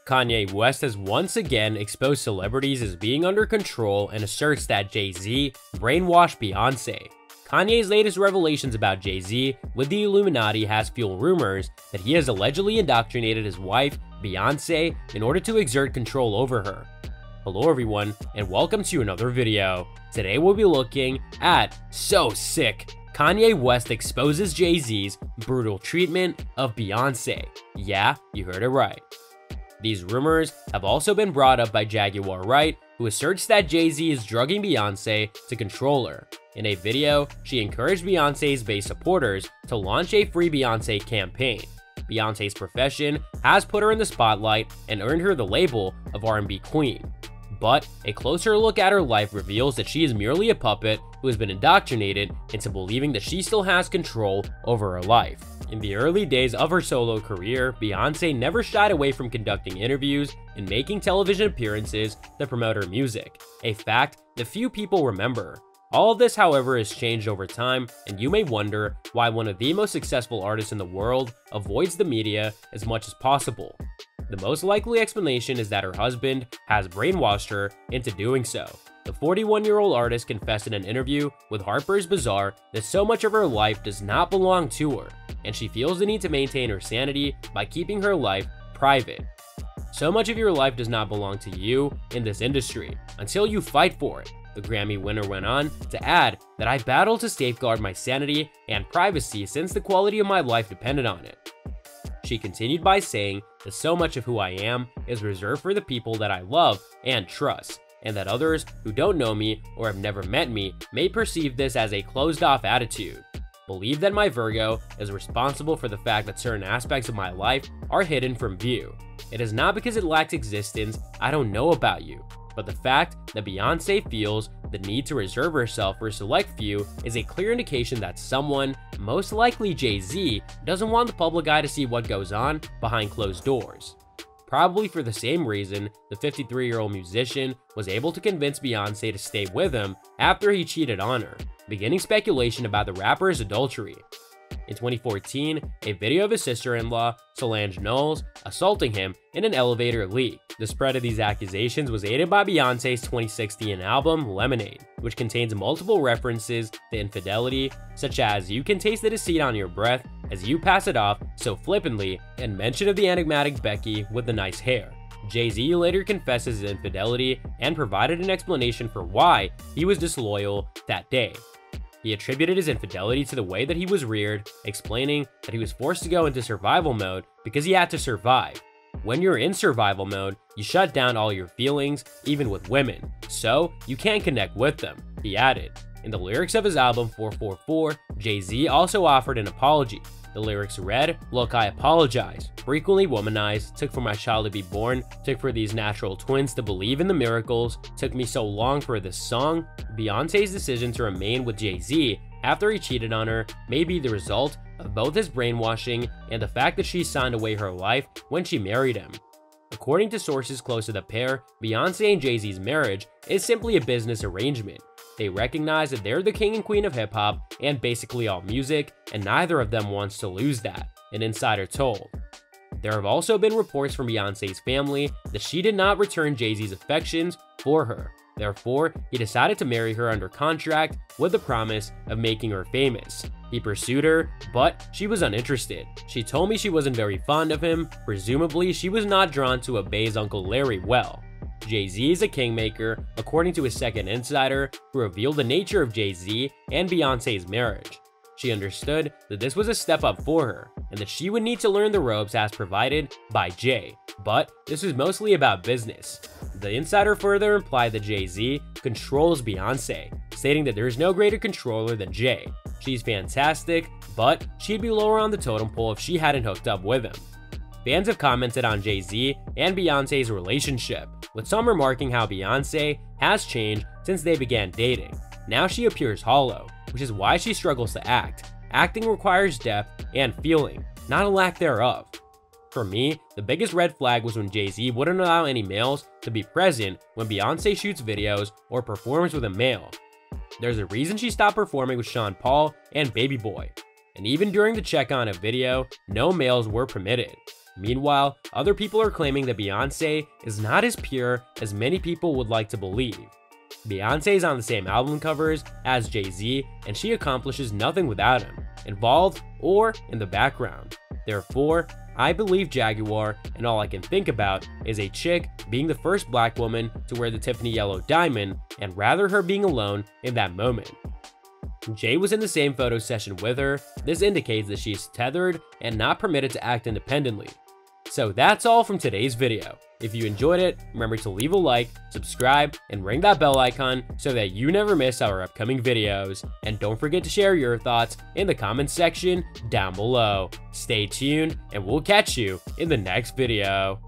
Kanye West has once again exposed celebrities as being under control and asserts that Jay-Z brainwashed Beyonce. Kanye's latest revelations about Jay-Z with the Illuminati has fueled rumors that he has allegedly indoctrinated his wife, Beyonce, in order to exert control over her. Hello everyone, and welcome to another video. Today we'll be looking at So Sick! Kanye West exposes Jay-Z's brutal treatment of Beyonce. Yeah, you heard it right. These rumors have also been brought up by Jaguar Wright, who asserts that Jay-Z is drugging Beyonce to control her. In a video, she encouraged Beyonce's base supporters to launch a Free Beyonce campaign. Beyonce's profession has put her in the spotlight and earned her the label of R&B queen. But a closer look at her life reveals that she is merely a puppet who has been indoctrinated into believing that she still has control over her life. In the early days of her solo career, Beyonce never shied away from conducting interviews and making television appearances that promote her music, a fact that few people remember. All of this, however, has changed over time, and you may wonder why one of the most successful artists in the world avoids the media as much as possible. The most likely explanation is that her husband has brainwashed her into doing so. The 41-year-old artist confessed in an interview with Harper's Bazaar that so much of her life does not belong to her, and she feels the need to maintain her sanity by keeping her life private. So much of your life does not belong to you in this industry until you fight for it. The Grammy winner went on to add that I battled to safeguard my sanity and privacy since the quality of my life depended on it. She continued by saying that so much of who I am is reserved for the people that I love and trust, and that others who don't know me or have never met me may perceive this as a closed-off attitude. Believe that my Virgo is responsible for the fact that certain aspects of my life are hidden from view. It is not because it lacks existence I don't know about you, but the fact that Beyonce feels the need to reserve herself for a select few is a clear indication that someone, most likely Jay-Z, doesn't want the public eye to see what goes on behind closed doors. Probably for the same reason, the 53-year-old musician was able to convince Beyonce to stay with him after he cheated on her, beginning speculation about the rapper's adultery. In 2014, a video of his sister-in-law, Solange Knowles, assaulting him in an elevator leaked. The spread of these accusations was aided by Beyonce's 2016 album, Lemonade, which contains multiple references to infidelity, such as "you can taste the deceit on your breath as you pass it off so flippantly," and mention of the enigmatic Becky with the nice hair. Jay-Z later confesses his infidelity and provided an explanation for why he was disloyal that day. He attributed his infidelity to the way that he was reared, explaining that he was forced to go into survival mode because he had to survive. When you're in survival mode, you shut down all your feelings, even with women, so you can't connect with them, he added. In the lyrics of his album 444, Jay-Z also offered an apology. The lyrics read, "Look, I apologize. Frequently womanized, took for my child to be born, took for these natural twins to believe in the miracles, took me so long for this song." Beyonce's decision to remain with Jay-Z after he cheated on her may be the result of both his brainwashing and the fact that she signed away her life when she married him. According to sources close to the pair, Beyonce and Jay-Z's marriage is simply a business arrangement. They recognize that they're the king and queen of hip-hop and basically all music, and neither of them wants to lose that, an insider told. There have also been reports from Beyonce's family that she did not return Jay-Z's affections for her. Therefore, he decided to marry her under contract with the promise of making her famous. He pursued her, but she was uninterested. She told me she wasn't very fond of him. Presumably, she was not drawn to Abe's Uncle Larry well. Jay-Z is a kingmaker, according to a second insider, who revealed the nature of Jay-Z and Beyonce's marriage. She understood that this was a step up for her, and that she would need to learn the ropes as provided by Jay, but this was mostly about business. The insider further implied that Jay-Z controls Beyonce, stating that there is no greater controller than Jay. She's fantastic, but she'd be lower on the totem pole if she hadn't hooked up with him. Fans have commented on Jay-Z and Beyonce's relationship, with some remarking how Beyonce has changed since they began dating. Now she appears hollow, which is why she struggles to act. Acting requires depth and feeling, not a lack thereof. For me, the biggest red flag was when Jay-Z wouldn't allow any males to be present when Beyonce shoots videos or performs with a male. There's a reason she stopped performing with Sean Paul and Baby Boy, and even during the check on a video, no males were permitted. Meanwhile, other people are claiming that Beyonce is not as pure as many people would like to believe. Beyonce is on the same album covers as Jay-Z, and she accomplishes nothing without him, involved or in the background. Therefore, I believe Jaguar, and all I can think about is a chick being the first black woman to wear the Tiffany yellow diamond, and rather her being alone in that moment. Jay was in the same photo session with her. This indicates that she is tethered and not permitted to act independently. So that's all from today's video. If you enjoyed it, remember to leave a like, subscribe, and ring that bell icon so that you never miss our upcoming videos. And don't forget to share your thoughts in the comments section down below. Stay tuned, and we'll catch you in the next video.